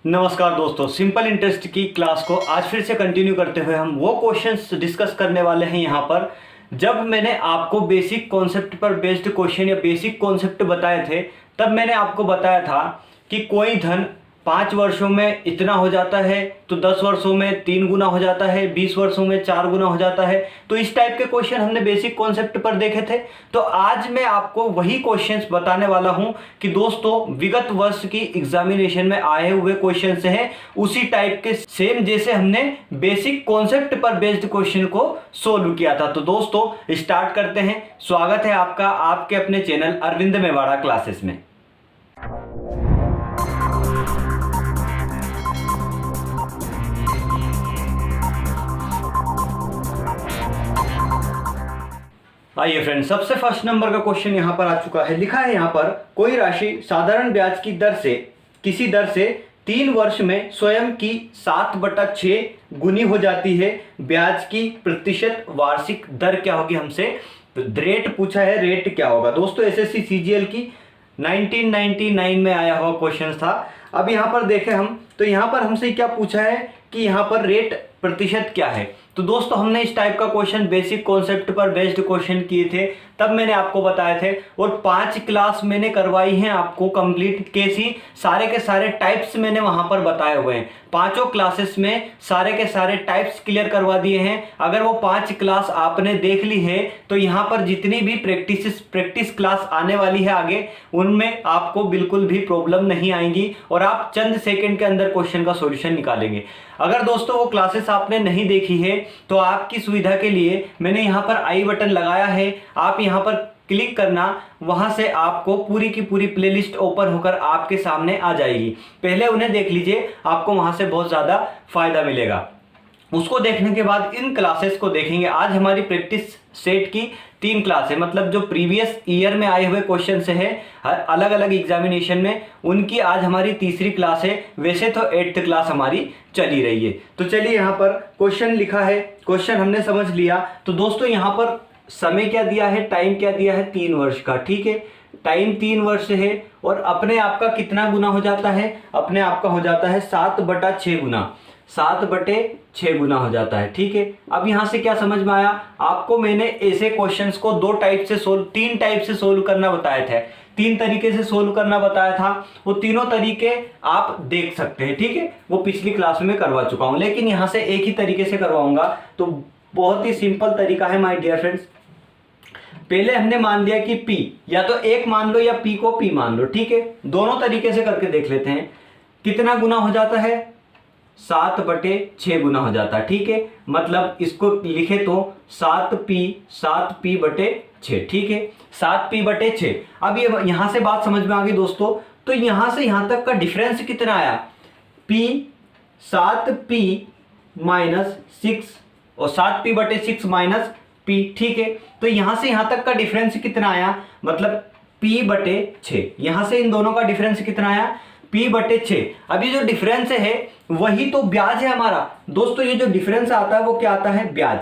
नमस्कार दोस्तों, simple interest की क्लास को आज फिर से कंटिन्यू करते हुए हम वो क्वेश्चंस डिस्कस करने वाले हैं यहाँ पर। जब मैंने आपको बेसिक कॉन्सेप्ट पर बेस्ड क्वेश्चन या बेसिक कॉन्सेप्ट बताए थे, तब मैंने आपको बताया था कि कोई धन 5 वर्षों में इतना हो जाता है तो 10 वर्षों में 3 गुना हो जाता है, 20 वर्षों में 4 गुना हो जाता है। तो इस टाइप के क्वेश्चन हमने बेसिक कॉन्सेप्ट पर देखे थे। तो आज मैं आपको वही क्वेश्चंस बताने वाला हूं कि दोस्तों विगत वर्ष की एग्जामिनेशन में आए हुए क्वेश्चन हैं उसी टाइप के, सेम जैसे हमने बेसिक कॉन्सेप्ट पर बेस्ड क्वेश्चन को सोल्व किया था। तो दोस्तों स्टार्ट करते हैं। स्वागत है आपका आपके अपने चैनल अरविंद मेवाड़ा क्लासेस में। आइए फ्रेंड्स, सबसे फर्स्ट नंबर का क्वेश्चन यहां पर आ चुका है। लिखा है यहां पर, कोई राशि साधारण ब्याज की दर से किसी दर से 3 वर्ष में स्वयं की 7/6 गुनी हो जाती है। ब्याज की प्रतिशत वार्षिक दर क्या होगी हमसे? तो रेट पूछा है, रेट क्या होगा? दोस्तों एसएससी सीजीएल की 1999 में आया हुआ क्वेश्चन था। अब यहां पर देखें हम, तो यहां पर हमसे क्या पूछा है कि यहां पर रेट प्रतिशत क्या है। तो दोस्तों हमने इस टाइप का क्वेश्चन बेसिक कॉन्सेप्ट पर बेस्ड क्वेश्चन किए थे, तब मैंने आपको बताए थे। और 5 क्लास मैंने करवाई हैं आपको कंप्लीट, कैसी सारे के सारे टाइप्स मैंने वहां पर बताए हुए हैं। 5 क्लासेस में सारे के सारे टाइप्स क्लियर करवा दिए हैं। अगर वो 5 क्लास आपने देख ली है तो यहाँ पर जितनी भी प्रैक्टिस क्लास आने वाली है आगे, उनमें आपको बिल्कुल भी प्रॉब्लम नहीं आएंगी और आप चंद सेकंड के अंदर क्वेश्चन का सॉल्यूशन निकालेंगे। अगर दोस्तों वो क्लासेस आपने नहीं देखी है तो आपकी सुविधा के लिए मैंने यहाँ पर आई बटन लगाया है, आप यहाँ पर क्लिक करना, वहां से आपको पूरी की पूरी प्लेलिस्ट ओपन होकर आपके सामने आ जाएगी। पहले उन्हें देख लीजिए, आपको वहां से बहुत ज्यादा फायदा मिलेगा। उसको देखने के बाद इन क्लासेस को देखेंगे। आज हमारी प्रैक्टिस सेट की 3 क्लास है, मतलब जो प्रीवियस ईयर में आए हुए क्वेश्चन से है अलग अलग एग्जामिनेशन में, उनकी आज हमारी तीसरी क्लास है। वैसे तो 8th क्लास हमारी चली रही है। तो चलिए यहाँ पर क्वेश्चन लिखा है, क्वेश्चन हमने समझ लिया। तो दोस्तों यहाँ पर समय क्या दिया है, टाइम क्या दिया है, 3 वर्ष का। ठीक है, टाइम 3 वर्ष है और अपने आप का कितना गुना हो जाता है? अपने आप का हो जाता है 7/6 गुना, 7/6 गुना हो जाता है। ठीक है, अब यहां से क्या समझ में आया आपको? मैंने ऐसे क्वेश्चंस को 3 टाइप से सोल्व करना बताया था, 3 तरीके से सोल्व करना बताया था। वो तीनों तरीके आप देख सकते हैं। ठीक है, वो पिछली क्लास में करवा चुका हूं, लेकिन यहां से एक ही तरीके से करवाऊंगा। तो बहुत ही सिंपल तरीका है माय डियर फ्रेंड्स। पहले हमने मान लिया कि P, या तो 1 मान लो या P को P मान लो। ठीक है, दोनों तरीके से करके देख लेते हैं। कितना गुना हो जाता है? 7/6 गुना हो जाता है। ठीक है, मतलब इसको लिखे तो 7P/6। ठीक है, 7P/6। अब ये यहां से बात समझ में आ गई दोस्तों। तो यहां से यहां तक का डिफरेंस कितना आया? P 7P-6 और 7P/6 माइनस P। ठीक है, तो यहां से यहां तक का डिफरेंस कितना आया? मतलब P/6। यहां से इन दोनों का डिफरेंस कितना आया? P/6। अभी जो डिफरेंस है वही तो ब्याज है हमारा। दोस्तों ये जो डिफरेंस आता है वो क्या आता है? ब्याज।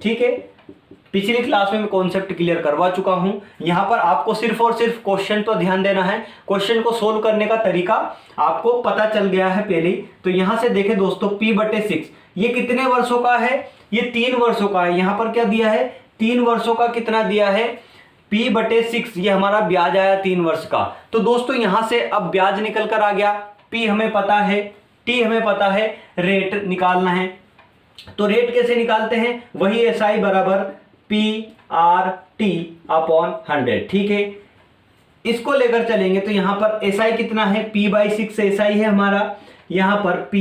ठीक है, पिछली क्लास में मैं कॉन्सेप्ट क्लियर करवा चुका हूं। यहां पर आपको सिर्फ और सिर्फ क्वेश्चन तो ध्यान देना है, क्वेश्चन को सोल्व करने का तरीका आपको पता चल गया है पहले ही। तो यहां से देखें दोस्तों, P/6 ये कितने वर्षों का है? ये 3 वर्षों का है। यहां पर क्या दिया है? 3 वर्षों का कितना दिया है? P/6 ये हमारा ब्याज आया 3 वर्ष का। तो दोस्तों यहां से अब ब्याज निकल कर आ गया। P हमें पता है, T हमें पता है, रेट निकालना है। तो रेट कैसे निकालते हैं? वही SI बराबर PRT/100। ठीक है, इसको लेकर चलेंगे तो यहां पर SI कितना है? P/6 SI है हमारा। यहां पर P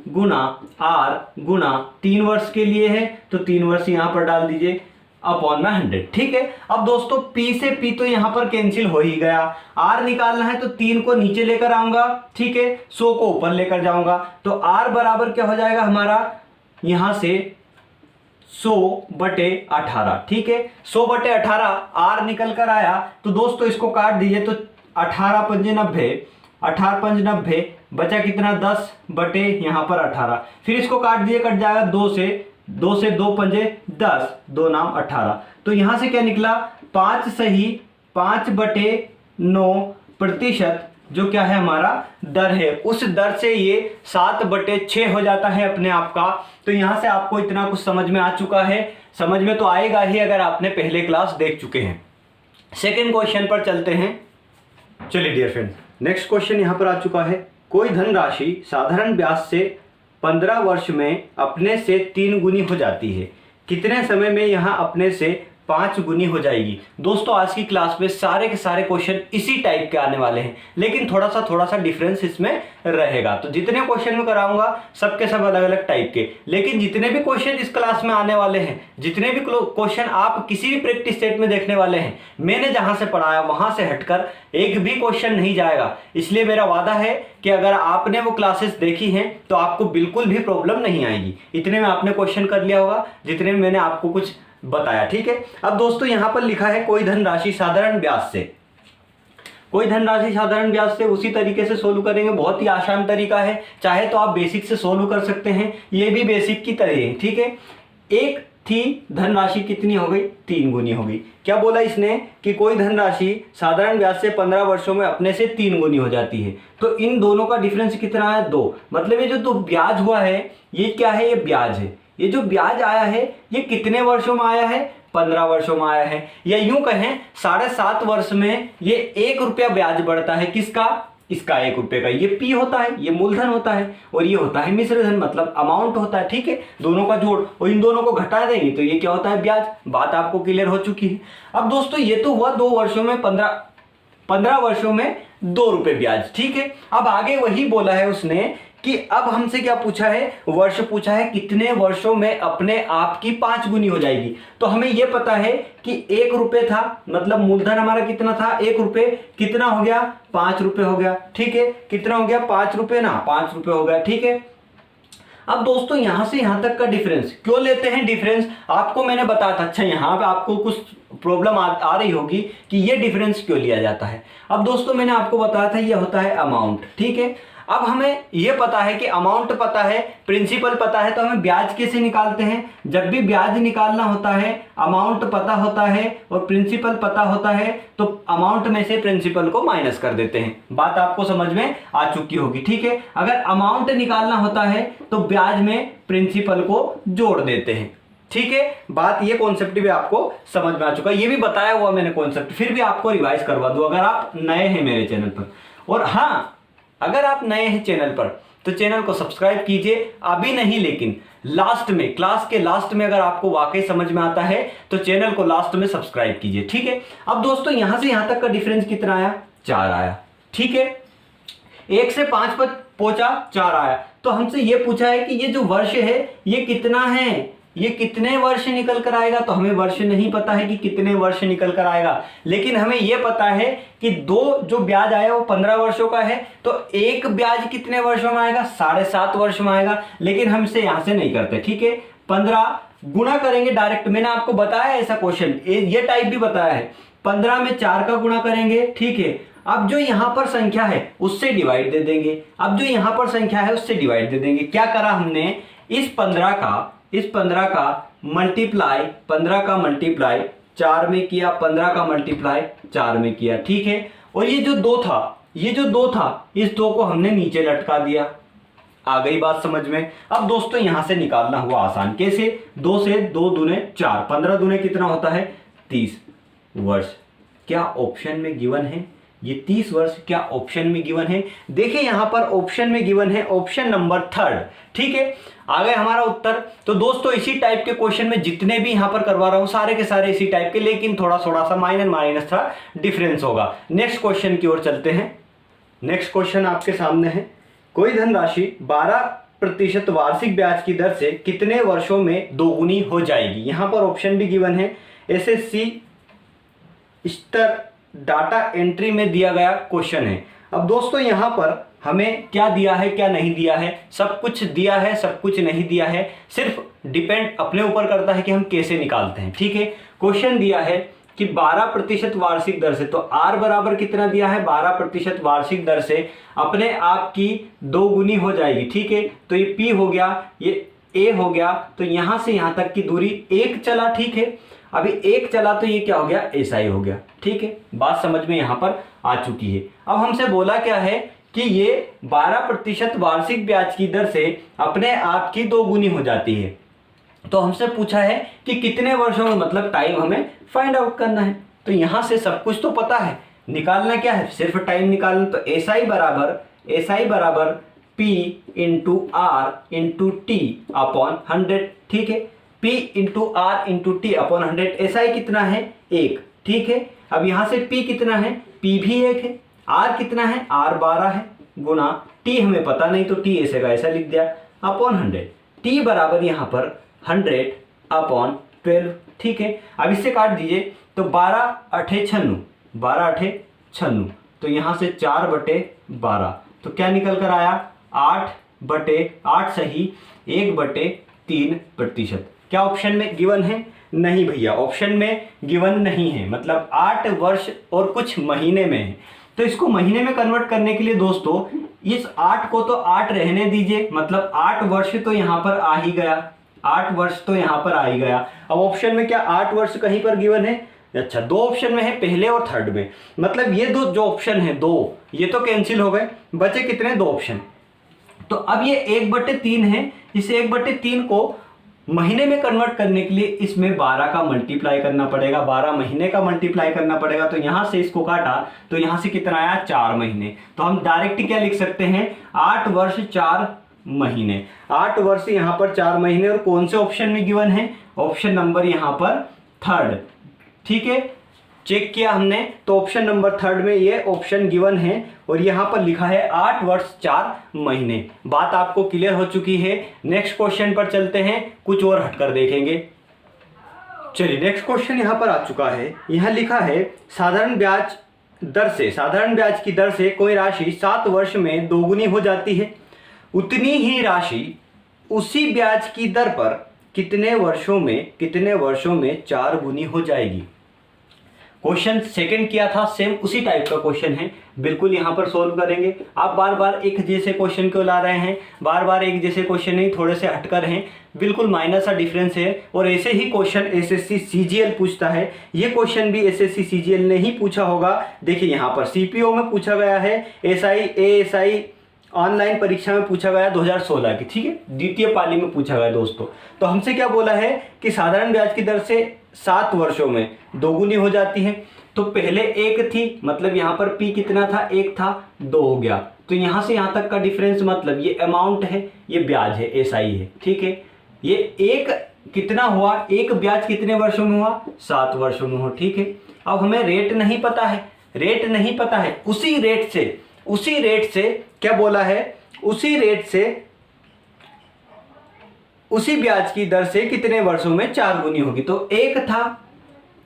गुना R गुना 3 वर्ष के लिए है, तो 3 वर्ष यहां पर डाल दीजिए अपॉन में 100। ठीक है, अब दोस्तों P से P तो यहां पर कैंसिल हो ही गया। R निकालना है तो 3 को नीचे लेकर आऊंगा। ठीक है, 100 को ऊपर लेकर जाऊंगा। तो R बराबर क्या हो जाएगा हमारा? यहां से 100/18। ठीक है, 100/18 R निकल कर आया। तो दोस्तों इसको काट दीजिए, तो 18×5 = 90, 18×5 = 90, बचा कितना? 10 यहां पर 18। फिर इसको काट दिए, कट जाएगा 2 से 2 5 10, 2 नाम 18। तो यहां से क्या निकला? 5 सही 5/9 प्रतिशत जो क्या है हमारा दर है, उस दर से ये 7/6 हो जाता है अपने आप का। तो यहां से आपको इतना कुछ समझ में आ चुका है, समझ में तो आएगा ही अगर आपने पहले क्लास देख चुके हैं। सेकेंड क्वेश्चन पर चलते हैं। चलिए डियर फ्रेंड्स, नेक्स्ट क्वेश्चन यहां पर आ चुका है। कोई धनराशि साधारण ब्याज से 15 वर्ष में अपने से 3 गुनी हो जाती है, कितने समय में यहां अपने से 5 गुनी हो जाएगी। दोस्तों आज की क्लास में सारे के सारे क्वेश्चन इसी टाइप के आने वाले हैं, लेकिन थोड़ा सा डिफरेंस इसमें रहेगा। तो जितने क्वेश्चन मैं कराऊंगा सबके सब अलग अलग टाइप के, लेकिन जितने भी क्वेश्चन इस क्लास में आने वाले हैं, जितने भी क्वेश्चन आप किसी भी प्रैक्टिस सेट में देखने वाले हैं, मैंने जहां से पढ़ाया वहां से हटकर एक भी क्वेश्चन नहीं जाएगा। इसलिए मेरा वादा है कि अगर आपने वो क्लासेस देखी हैं तो आपको बिल्कुल भी प्रॉब्लम नहीं आएगी। इतने में आपने क्वेश्चन कर लिया होगा जितने में मैंने आपको कुछ बताया, ठीक है। अब दोस्तों यहां पर लिखा है कोई धनराशि साधारण ब्याज से, कोई धनराशि साधारण ब्याज से उसी तरीके से सोल्व करेंगे। बहुत ही आसान तरीका है, चाहे तो आप बेसिक से सोल्व कर सकते हैं, ये भी बेसिक की तरह है, ठीक है। एक थी धनराशि कितनी हो गई, 3 गुनी हो गई। क्या बोला इसने कि कोई धनराशि साधारण ब्याज से 15 वर्षों में अपने से 3 गुनी हो जाती है। तो इन दोनों का डिफरेंस कितना है, 2। मतलब ये जो तो ब्याज हुआ है ये क्या है, ये ब्याज है। ये जो ब्याज आया है ये कितने वर्षों में आया है, 15 वर्षों में आया है। या यूं कहें 7.5 वर्ष में ये 1 रुपया ब्याज बढ़ता है। किसका, इसका 1 रुपये का। ये पी होता है, ये मूलधन होता है, और ये होता है मिश्र धन, मतलब अमाउंट होता है, ठीक है। दोनों का जोड़, और इन दोनों को घटा देंगे तो ये क्या होता है, ब्याज। बात आपको क्लियर हो चुकी है। अब दोस्तों ये तो हुआ 2 वर्षों में 15 वर्षों में 2 रुपये ब्याज, ठीक है। अब आगे वही बोला है उसने कि अब हमसे क्या पूछा है, वर्ष पूछा है, कितने वर्षों में अपने आप की 5 गुनी हो जाएगी। तो हमें यह पता है कि 1 रुपये था, मतलब मूलधन हमारा कितना था, 1 रुपये, कितना हो गया, 5 रुपये हो गया, ठीक है। कितना हो गया, 5 रुपये ना, 5 रुपये हो गया, ठीक है। अब दोस्तों यहां से यहां तक का डिफरेंस क्यों लेते हैं, डिफरेंस आपको मैंने बताया था। अच्छा यहां पे आपको कुछ प्रॉब्लम आ रही होगी कि ये डिफरेंस क्यों लिया जाता है। अब दोस्तों मैंने आपको बताया था ये होता है अमाउंट, ठीक है। अब हमें यह पता है कि अमाउंट पता है, प्रिंसिपल पता है, तो हमें ब्याज कैसे निकालते हैं। जब भी ब्याज निकालना होता है, अमाउंट पता होता है और प्रिंसिपल पता होता है, तो अमाउंट में से प्रिंसिपल को माइनस कर देते हैं। बात आपको समझ में आ चुकी होगी, ठीक है। अगर अमाउंट निकालना होता है तो ब्याज में प्रिंसिपल को जोड़ देते हैं, ठीक है। बात ये कॉन्सेप्ट भी आपको समझ में आ चुका है, ये भी बताया हुआ मैंने कॉन्सेप्ट, फिर भी आपको रिवाइज करवा दूं अगर आप नए हैं मेरे चैनल पर। और हाँ, अगर आप नए हैं चैनल पर तो चैनल को सब्सक्राइब कीजिए, अभी नहीं लेकिन लास्ट में, क्लास के लास्ट में अगर आपको वाकई समझ में आता है तो चैनल को लास्ट में सब्सक्राइब कीजिए, ठीक है। अब दोस्तों यहां से यहां तक का डिफरेंस कितना आया, 4 आया, ठीक है। 1 से 5 पर पहुंचा, 4 आया। तो हमसे यह पूछा है कि ये जो वर्ष है ये कितना है, ये कितने वर्ष निकल कर आएगा। तो हमें वर्ष नहीं पता है कि कितने वर्ष निकल कर आएगा, लेकिन हमें यह पता है कि 2 जो ब्याज आया वो 15 वर्षों का है, तो 1 ब्याज कितने वर्षों में आएगा, 7.5 वर्ष में आएगा। लेकिन हम इसे यहां से नहीं करते, ठीक है। 15 गुणा करेंगे डायरेक्ट, मैंने आपको बताया ऐसा क्वेश्चन, ये टाइप भी बताया है। 15 में 4 का गुणा करेंगे, ठीक है। अब जो यहां पर संख्या है उससे डिवाइड दे देंगे, अब जो यहां पर संख्या है उससे डिवाइड दे देंगे। क्या करा हमने, इस 15 का मल्टीप्लाई 15 का मल्टीप्लाई 4 में किया, 15 का मल्टीप्लाई 4 में किया, ठीक है। और ये जो 2 था, इस 2 को हमने नीचे लटका दिया। आ गई बात समझ में। अब दोस्तों यहां से निकालना हुआ आसान, कैसे, 2 से 2 दूने 4, 15 दूने कितना होता है, 30 वर्ष। क्या ऑप्शन में गिवन है, ये 30 वर्ष क्या ऑप्शन में गिवन है। देखिए यहां पर ऑप्शन में गिवन है ऑप्शन नंबर 3, ठीक है। आ गए हमारा उत्तर। तो दोस्तों इसी टाइप के क्वेश्चन में जितने भी यहां पर करवा रहा हूं सारे के सारे इसी टाइप के, लेकिन थोड़ा सा माइनस था डिफरेंस होगा। नेक्स्ट क्वेश्चन की ओर चलते हैं। नेक्स्ट क्वेश्चन आपके सामने है, कोई धनराशि 12% वार्षिक ब्याज की दर से कितने वर्षों में 2 गुनी हो जाएगी। यहां पर ऑप्शन भी गिवन है, एसएससी स्तर डाटा एंट्री में दिया गया क्वेश्चन है। अब दोस्तों यहां पर हमें क्या दिया है क्या नहीं दिया है, सब कुछ दिया है सब कुछ नहीं दिया है, सिर्फ डिपेंड अपने ऊपर करता है कि हम कैसे निकालते हैं, ठीक है। क्वेश्चन दिया है कि 12% वार्षिक दर से, तो आर बराबर कितना दिया है, 12% वार्षिक दर से अपने आप की 2 गुनी हो जाएगी, ठीक है। तो ये पी हो गया, ये ए हो गया, तो यहां से यहां तक की दूरी 1 चला, ठीक है। अभी 1 चला तो ये क्या हो गया, ऐसा ही हो गया, ठीक है। बात समझ में यहां पर आ चुकी है। अब हमसे बोला क्या है कि ये 12% वार्षिक ब्याज की दर से अपने आप की 2 गुनी हो जाती है। तो हमसे पूछा है कि कितने वर्षों में, मतलब टाइम हमें फाइंड आउट करना है। तो यहां से सब कुछ तो पता है, निकालना क्या है, सिर्फ टाइम निकालना। तो एसआई बराबर P into R into T upon 100, ठीक है। P into R into T upon 100, SI कितना है 1, ठीक है। अब यहां से पी कितना है, पी भी 1 है। आर कितना है, आर 12 है, गुना टी हमें पता नहीं तो टी ऐसे का ऐसा लिख दिया अपॉन 100। टी बराबर यहां पर 100 अपॉन 12, ठीक है। अब इससे काट दीजिए तो 12 8 96, 12 8 96, तो यहां से 4/12, तो क्या निकल कर आया 8/8 सही 1/3%। क्या ऑप्शन में गिवन है? नहीं भैया, ऑप्शन में गिवन नहीं है, मतलब 8 वर्ष और कुछ महीने में है। तो इसको महीने में कन्वर्ट करने के लिए दोस्तों इस 8 को तो 8 रहने दीजिए, मतलब 8 वर्ष तो यहां पर आ ही गया, 8 वर्ष तो यहां पर आ ही गया। अब ऑप्शन में क्या 8 वर्ष कहीं पर गिवन है? अच्छा, 2 ऑप्शन में है, पहले और थर्ड में, मतलब ये दो जो ऑप्शन है 2, ये तो कैंसिल हो गए, बचे कितने 2 ऑप्शन। तो अब ये 1/3 है, इस 1/3 को महीने में कन्वर्ट करने के लिए इसमें 12 का मल्टीप्लाई करना पड़ेगा, 12 महीने का मल्टीप्लाई करना पड़ेगा। तो यहां से इसको काटा तो यहां से कितना आया 4 महीने। तो हम डायरेक्ट क्या लिख सकते हैं 8 वर्ष 4 महीने। 8 वर्ष यहां पर 4 महीने, और कौन से ऑप्शन में गिवन है? ऑप्शन नंबर यहां पर थर्ड, ठीक है। चेक किया हमने तो ऑप्शन नंबर थर्ड में ये ऑप्शन गिवन है, और यहां पर लिखा है 8 वर्ष 4 महीने। बात आपको क्लियर हो चुकी है। नेक्स्ट क्वेश्चन पर चलते हैं, कुछ और हटकर देखेंगे। चलिए नेक्स्ट क्वेश्चन यहां पर आ चुका है। यहां लिखा है साधारण ब्याज की दर से कोई राशि 7 वर्ष में 2 गुनी हो जाती है, उतनी ही राशि उसी ब्याज की दर पर कितने वर्षों में 4 गुनी हो जाएगी। क्वेश्चन सेकंड किया था, सेम उसी टाइप का क्वेश्चन है, बिल्कुल यहां पर सोल्व करेंगे। आप बार बार एक जैसे क्वेश्चन क्यों ला रहे हैं, बार बार एक जैसे क्वेश्चन नहीं, थोड़े से हटकर हैं, बिल्कुल माइनर सा डिफरेंस है। और ऐसे ही क्वेश्चन एसएससी सीजीएल पूछता है, ये क्वेश्चन भी एसएससी सीजीएल ने ही पूछा होगा। देखिए यहां पर सीपीओ में पूछा गया है, एसआई एएसआई ऑनलाइन परीक्षा में पूछा गया 2016 की, ठीक है, द्वितीय पाली में पूछा गया दोस्तों। तो हमसे क्या बोला है कि साधारण ब्याज की दर से 7 वर्षों में 2 गुनी हो जाती है। तो पहले 1 थी, मतलब यहां पर पी कितना था 1 था, 2 हो गया। तो यहां से यहां तक का डिफरेंस, मतलब ये अमाउंट है, ये ब्याज है, एसआई है, ठीक है। ये 1 कितना हुआ, 1 ब्याज कितने वर्षों में हुआ 7 वर्षों में हो, ठीक है। अब हमें रेट नहीं पता है, उसी रेट से क्या बोला है, उसी ब्याज की दर से कितने वर्षों में 4 गुनी होगी। तो 1 था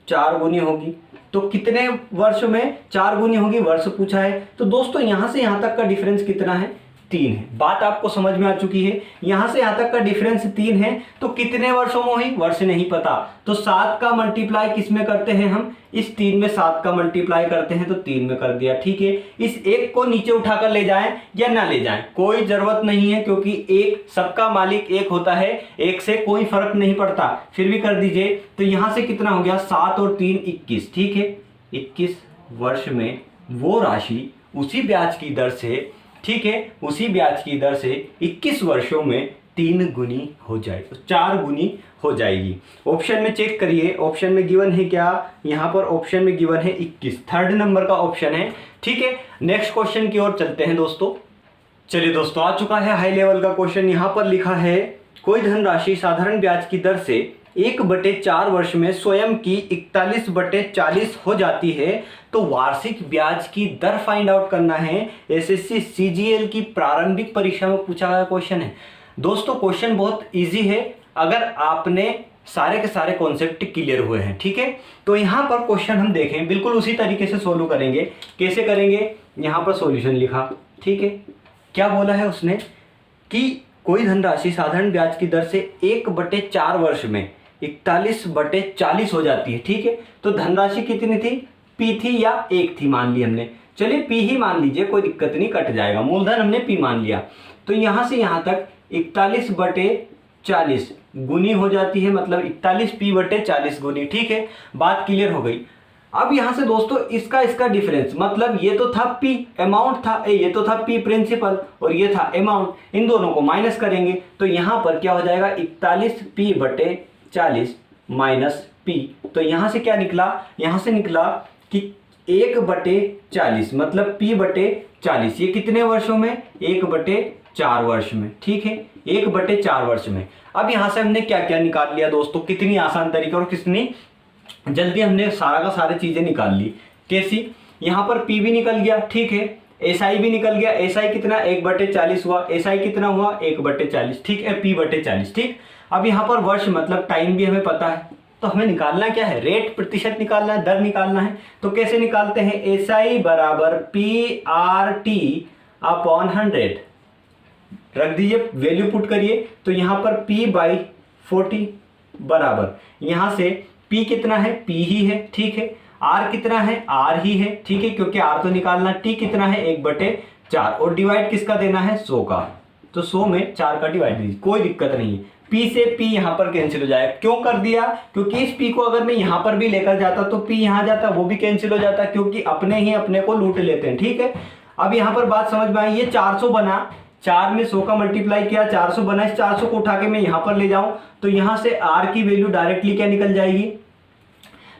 4 गुनी होगी, तो कितने वर्ष में 4 गुनी होगी, वर्ष पूछा है। तो दोस्तों यहां से यहां तक का डिफरेंस कितना है 3 है। बात आपको समझ में आ चुकी है। यहां से यहां तक का डिफरेंस 3 है, तो कितने वर्षों में हुई, वर्ष नहीं पता। तो 7 का मल्टीप्लाई किस में करते हैं हम, इस 3 में 7 का मल्टीप्लाई करते हैं, तो 3 में कर दिया, ठीक है। इस 1 को नीचे उठाकर ले जाएं या ना ले जाएं कोई जरूरत नहीं है, क्योंकि एक सबका मालिक 1 होता है, 1 से कोई फर्क नहीं पड़ता, फिर भी कर दीजिए। तो यहां से कितना हो गया 7 और 3 21, ठीक है। 21 वर्ष में वो राशि उसी ब्याज की दर से, ठीक है, उसी ब्याज की दर से 21 वर्षों में 3 गुनी हो जाए, 4 गुनी हो जाएगी। ऑप्शन में चेक करिए, ऑप्शन में गिवन है क्या, यहां पर ऑप्शन में गिवन है 21, थर्ड नंबर का ऑप्शन है, ठीक है। नेक्स्ट क्वेश्चन की ओर चलते हैं दोस्तों। चलिए दोस्तों, आ चुका है हाई लेवल का क्वेश्चन। यहां पर लिखा है कोई धनराशि साधारण ब्याज की दर से 1/4 वर्ष में स्वयं की 41/40 हो जाती है, तो वार्षिक ब्याज की दर फाइंड आउट करना है। एसएससी सीजीएल की प्रारंभिक परीक्षा में पूछा गया क्वेश्चन है दोस्तों। क्वेश्चन बहुत इजी है अगर आपने सारे के सारे कॉन्सेप्ट क्लियर हुए हैं, ठीक है। तो यहां पर क्वेश्चन हम देखें, बिल्कुल उसी तरीके से सोल्व करेंगे। कैसे करेंगे, यहां पर सॉल्यूशन लिखा, ठीक है। क्या बोला है उसने कि कोई धनराशि साधारण ब्याज की दर से 1/4 वर्ष में 41/40 हो जाती है, ठीक है। तो धनराशि कितनी थी, पी थी या 1 थी, मान ली हमने, चलिए पी ही मान लीजिए, कोई दिक्कत नहीं, कट जाएगा, मूलधन हमने पी मान लिया। तो यहां से यहां तक 41/40 गुनी हो जाती है, मतलब 41 p/40 गुनी, ठीक है। बात क्लियर हो गई। अब यहां से दोस्तों इसका डिफरेंस, मतलब ये तो था P अमाउंट था, ये तो था P प्रिंसिपल और ये था अमाउंट, इन दोनों को माइनस करेंगे तो यहां पर क्या हो जाएगा 41P/40 माइनस P। तो यहां से क्या निकला, यहां से निकला कि 1/40 मतलब P/40, ये कितने वर्षों में, 1/4 वर्ष में, ठीक है 1/4 वर्ष में। अब यहां से हमने क्या क्या निकाल लिया दोस्तों, कितनी आसान तरीके और कितनी जल्दी हमने सारा का सारी चीजें निकाल ली। कैसी, यहां पर P भी निकल गया, ठीक है SI भी निकल गया, SI कितना 1/40 हुआ, SI कितना हुआ 1/40, ठीक है P/40, ठीक। अब यहां पर वर्ष मतलब टाइम भी हमें पता है, तो हमें निकालना क्या है, रेट प्रतिशत निकालना है, दर निकालना है। तो कैसे निकालते हैं, SI बराबर PRT/100 रख दीजिए, वैल्यू पुट करिए। तो यहां पर P/40 बराबर, यहां से P कितना है, P ही है, ठीक है। R कितना है, R ही है, ठीक है क्योंकि R तो निकालना। T कितना है 1/4 और डिवाइड किसका देना है 100 का, तो 100 में 4 का डिवाइड दीजिए, कोई दिक्कत नहीं है। P से P यहां पर कैंसिल हो जाएगा, क्यों कर दिया, क्योंकि इस P को अगर मैं यहां पर भी लेकर जाता तो P यहां जाता, वो भी कैंसिल हो जाता, क्योंकि अपने ही अपने को लूट लेते हैं, ठीक है। अब यहां पर बात समझ में आई, ये 400 बना, 4 में 100 का मल्टीप्लाई किया 400 बना, इस 400 को उठा के मैं यहां पर ले जाऊं तो यहां से R की वैल्यू डायरेक्टली क्या निकल जाएगी,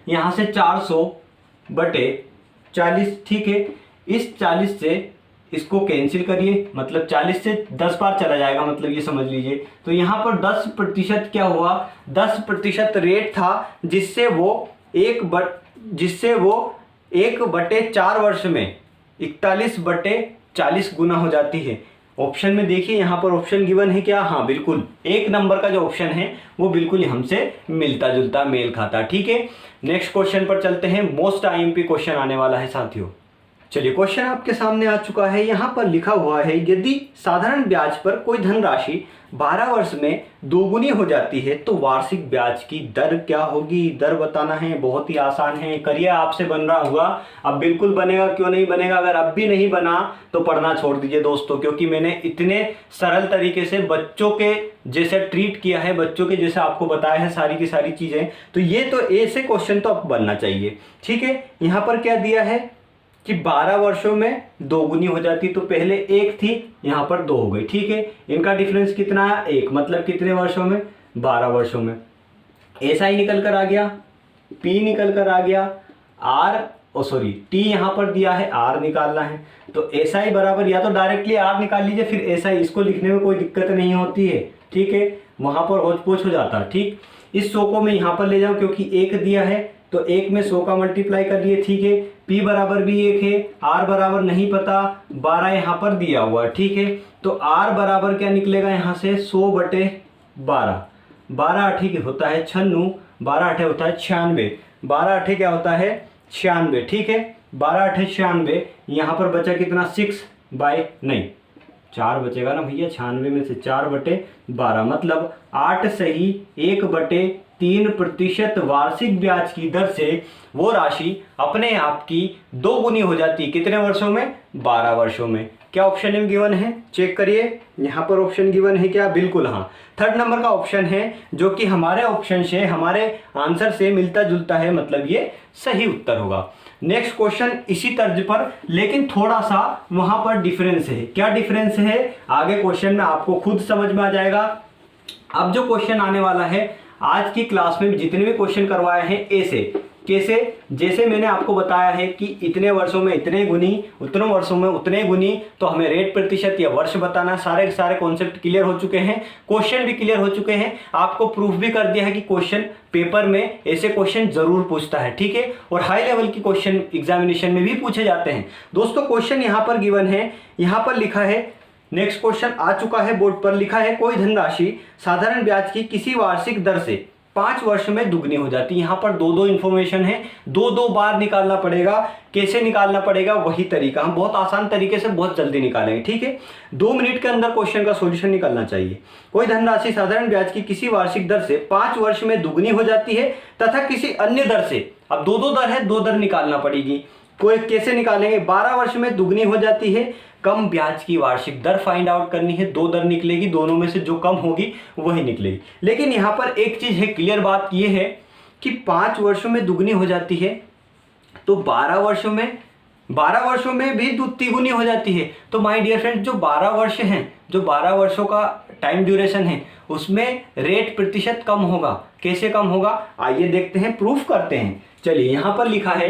यहां से 400/40, ठीक है। इस 40 से इसको कैंसिल करिए, मतलब 40 से 10 बार चला जाएगा, मतलब ये समझ लीजिए। तो यहां पर 10% क्या हुआ, 10% रेट था जिससे वो 1/4 वर्ष में 41/40 गुना हो जाती है। ऑप्शन में देखिए, यहां पर ऑप्शन गिवन है क्या, हाँ बिल्कुल, एक नंबर का जो ऑप्शन है वो बिल्कुल हमसे मिलता जुलता मेल खाता, ठीक है। नेक्स्ट क्वेश्चन पर चलते हैं, मोस्ट IMP क्वेश्चन आने वाला है साथियों। चलिए क्वेश्चन आपके सामने आ चुका है, यहां पर लिखा हुआ है यदि साधारण ब्याज पर कोई धनराशि 12 वर्ष में दोगुनी हो जाती है तो वार्षिक ब्याज की दर क्या होगी, दर बताना है। बहुत ही आसान है, करिए, आपसे बन रहा हुआ, अब बिल्कुल बनेगा, क्यों नहीं बनेगा। अगर अब भी नहीं बना तो पढ़ना छोड़ दीजिए दोस्तों, क्योंकि मैंने इतने सरल तरीके से बच्चों के जैसे ट्रीट किया है, बच्चों के जैसे आपको बताया है सारी की सारी चीजें, तो ये तो ऐसे क्वेश्चन तो अब बनना चाहिए, ठीक है। यहां पर क्या दिया है कि 12 वर्षों में दोगुनी हो जाती, तो पहले 1 थी, यहां पर 2 हो गई, ठीक है। इनका डिफरेंस कितना है 1, मतलब कितने वर्षों में, 12 वर्षों में। SI निकल कर आ गया, P निकल कर आ गया, T यहां पर दिया है, R निकालना है। तो SI बराबर, या तो डायरेक्टली R निकाल लीजिए, फिर SI, इसको लिखने में कोई दिक्कत नहीं होती है, ठीक है, वहां पर होच पोच हो जाता है, ठीक। इस 100 को मैं यहां पर ले जाऊं क्योंकि 1 दिया है, तो 1 में 100 का मल्टीप्लाई कर लिए, ठीक है। P बराबर भी 1 है, R बराबर नहीं पता, 12 यहाँ पर दिया हुआ, ठीक है। तो R बराबर क्या निकलेगा यहाँ से 100/12, 12 8 होता है 96, 12 8 होता है 96, 12 8 क्या होता है 96, ठीक है। 12 8 96, यहाँ पर बचा कितना 4 बचेगा ना भैया, 96 में से 4/12 मतलब 8 सही 1/3% वार्षिक ब्याज की दर से वो राशि अपने आप की दोगुनी हो जाती है, कितने वर्षों में, 12 वर्षों में। क्या ऑप्शन में गिवन है, चेक करिए, यहां पर ऑप्शन गिवन है क्या, बिल्कुल हाँ, 3rd नंबर का ऑप्शन है जो कि हमारे ऑप्शन से, हमारे आंसर से मिलता जुलता है, मतलब ये सही उत्तर होगा। नेक्स्ट क्वेश्चन इसी तर्ज पर, लेकिन थोड़ा सा वहां पर डिफरेंस है। क्या डिफरेंस है, आगे क्वेश्चन में आपको खुद समझ में आ जाएगा। अब जो क्वेश्चन आने वाला है आज की क्लास में जितने भी क्वेश्चन करवाए हैं, ऐसे कैसे, जैसे मैंने आपको बताया है कि इतने वर्षों में इतने गुनी, उतने वर्षों में उतने गुनी, तो हमें रेट प्रतिशत या वर्ष बताना, सारे सारे कॉन्सेप्ट क्लियर हो चुके हैं, क्वेश्चन भी क्लियर हो चुके हैं, आपको प्रूफ भी कर दिया है कि क्वेश्चन पेपर में ऐसे क्वेश्चन जरूर पूछता है, ठीक है। और हाई लेवल की क्वेश्चन एग्जामिनेशन में भी पूछे जाते हैं दोस्तों। क्वेश्चन यहाँ पर गिवन है, यहाँ पर लिखा है, नेक्स्ट क्वेश्चन आ चुका है बोर्ड पर, लिखा है कोई धनराशि साधारण ब्याज की किसी वार्षिक दर से 5 वर्ष में दुगनी हो जाती है। यहाँ पर दो इन्फॉर्मेशन है, दो बार निकालना पड़ेगा। कैसे निकालना पड़ेगा, वही तरीका, हम बहुत आसान तरीके से बहुत जल्दी निकालेंगे, ठीक है। 2 मिनट के अंदर क्वेश्चन का सॉल्यूशन निकलना चाहिए। कोई धनराशि साधारण ब्याज की किसी वार्षिक दर से 5 वर्ष में दुगनी हो जाती है तथा किसी अन्य दर से, अब दो दर है, 2 दर निकालना पड़ेगी। कोई कैसे निकालेंगे, 12 वर्ष में दुगनी हो जाती है, कम ब्याज की वार्षिक दर फाइंड आउट करनी है, 2 दर निकलेगी, दोनों में से जो कम होगी वही निकलेगी। लेकिन यहाँ पर एक चीज है, क्लियर बात यह है कि 5 वर्षों में दुगनी हो जाती है, तो 12 वर्षों में भी द्विगुनी हो जाती है। तो माय डियर फ्रेंड, जो 12 वर्ष हैं, जो 12 वर्षों का टाइम ड्यूरेशन है, उसमें रेट प्रतिशत कम होगा। कैसे कम होगा, आइए देखते हैं, प्रूफ करते हैं। चलिए, यहाँ पर लिखा है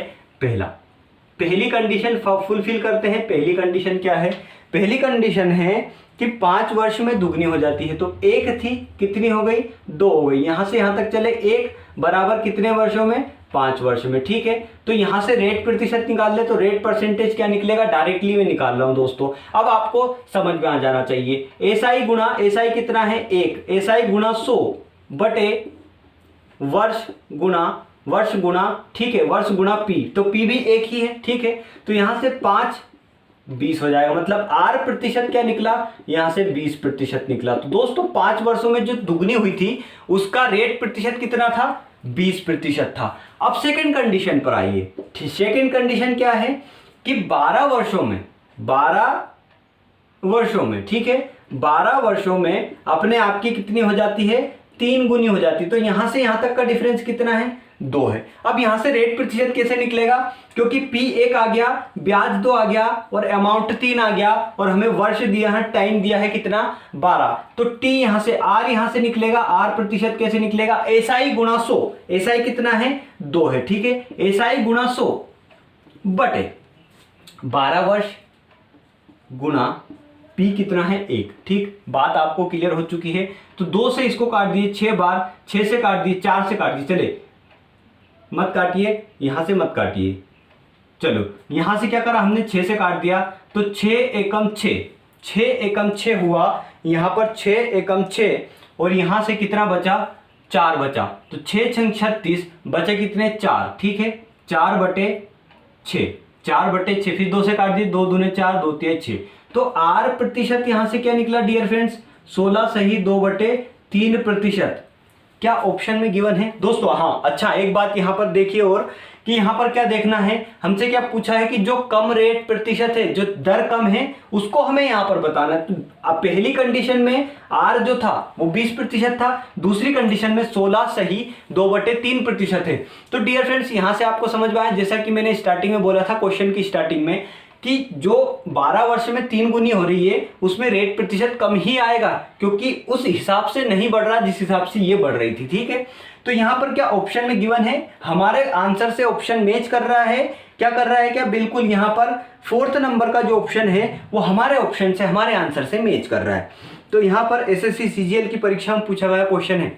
पहली कंडीशन फुलफिल करते हैं। पहली कंडीशन क्या है? पहली कंडीशन है कि 5 वर्ष में दुगनी हो जाती है। तो 1 थी, कितनी हो गई? 2 हो गई। यहां से यहां तक चले, 1 बराबर कितने वर्षों में? 5 वर्ष में। ठीक है, तो यहां से रेट प्रतिशत निकाल ले, तो रेट परसेंटेज क्या निकलेगा? डायरेक्टली मैं निकाल रहा हूं दोस्तों। अब आपको समझ में आ जाना चाहिए, एसआई गुणा एसआई कितना है? 1। एसआई गुणा 100 बटे वर्ष गुणा, ठीक है, वर्ष गुणा पी, तो पी भी एक ही है। ठीक है, तो यहां से 5 20 हो जाएगा, मतलब आर प्रतिशत क्या निकला? यहां से 20% निकला। तो दोस्तों 5 वर्षों में जो दुगनी हुई थी उसका रेट प्रतिशत कितना था? 20% था। अब सेकंड कंडीशन पर आइए। सेकंड कंडीशन क्या है कि 12 वर्षों में, ठीक है, 12 वर्षों में अपने आप की कितनी हो जाती है? 3 गुनी हो जाती है। तो यहां से यहां तक का डिफरेंस कितना है? 2 है। अब यहां से रेट प्रतिशत कैसे निकलेगा? क्योंकि P 1 आ गया, ब्याज 2 आ गया और अमाउंट 3 आ गया, और हमें वर्ष दिया है, टाइम दिया है कितना? 12। तो T यहां से, R यहां से निकलेगा। R प्रतिशत कैसे निकलेगा? SI गुणा 100। SI कितना है? 2 है। ठीक है, SI गुणा 100 बटे 12 वर्ष गुणा P कितना है? 1। ठीक, बात आपको क्लियर हो चुकी है। तो 2 से इसको काट दिए 6 बार, 6 से काट दिए, 4 से काट दिए। चले, मत काटिए, यहां से मत काटिए। चलो, यहां से क्या करा हमने? 6 से काट दिया, तो 6 एकम 6, 6 एकम 6 हुआ। यहां पर 6 एकम 6, और यहां से कितना बचा? 4 बचा। तो 6 छंग 36, बचे कितने? 4। ठीक है, 4 बटे 6, 4 बटे 6, फिर 2 से काट दिए, 2 दूने 4, 2 तिया 6। तो आर प्रतिशत यहां से क्या निकला डियर फ्रेंड्स? 16 सही 2 बटे 3%। क्या ऑप्शन में गिवन है दोस्तों? हाँ, अच्छा, एक बात यहां पर देखिए, और कि यहां पर क्या देखना है, हमसे क्या पूछा है कि जो कम रेट प्रतिशत है, जो दर कम है, उसको हमें यहां पर बताना है। तो अब पहली कंडीशन में आर जो था वो 20% था, दूसरी कंडीशन में 16 सही 2 बटे 3% है। तो डियर फ्रेंड्स, यहां से आपको समझ में आया, जैसा कि मैंने स्टार्टिंग में बोला था, क्वेश्चन की स्टार्टिंग में, कि जो 12 वर्ष में 3 गुनी हो रही है उसमें रेट प्रतिशत कम ही आएगा, क्योंकि उस हिसाब से नहीं बढ़ रहा जिस हिसाब से ये बढ़ रही थी। ठीक है, तो यहां पर क्या ऑप्शन में गिवन है? हमारे आंसर से ऑप्शन मैच कर रहा है। क्या कर रहा है? क्या बिल्कुल यहां पर 4th नंबर का जो ऑप्शन है वो हमारे ऑप्शन से, हमारे आंसर से मैच कर रहा है। तो यहां पर एसएससी सीजीएल की परीक्षा में पूछा गया क्वेश्चन है,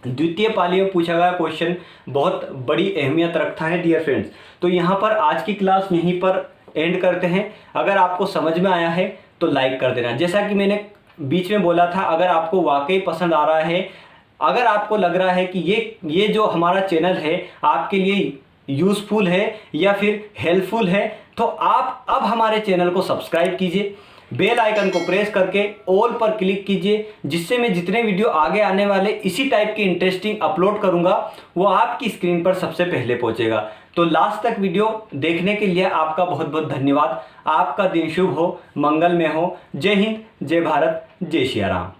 द्वितीय पाली में पूछा गया क्वेश्चन, बहुत बड़ी अहमियत रखता है डियर फ्रेंड्स। तो यहां पर आज की क्लास यहीं पर एंड करते हैं। अगर आपको समझ में आया है तो लाइक कर देना। जैसा कि मैंने बीच में बोला था, अगर आपको वाकई पसंद आ रहा है, अगर आपको लग रहा है कि ये जो हमारा चैनल है आपके लिए यूजफुल है या फिर हेल्पफुल है, तो आप अब हमारे चैनल को सब्सक्राइब कीजिए, बेल आइकन को प्रेस करके ऑल पर क्लिक कीजिए, जिससे मैं जितने वीडियो आगे आने वाले इसी टाइप के इंटरेस्टिंग अपलोड करूंगा वो आपकी स्क्रीन पर सबसे पहले पहुंचेगा। तो लास्ट तक वीडियो देखने के लिए आपका बहुत बहुत धन्यवाद। आपका दिन शुभ हो, मंगलमय हो। जय हिंद, जय भारत, जय श्री राम।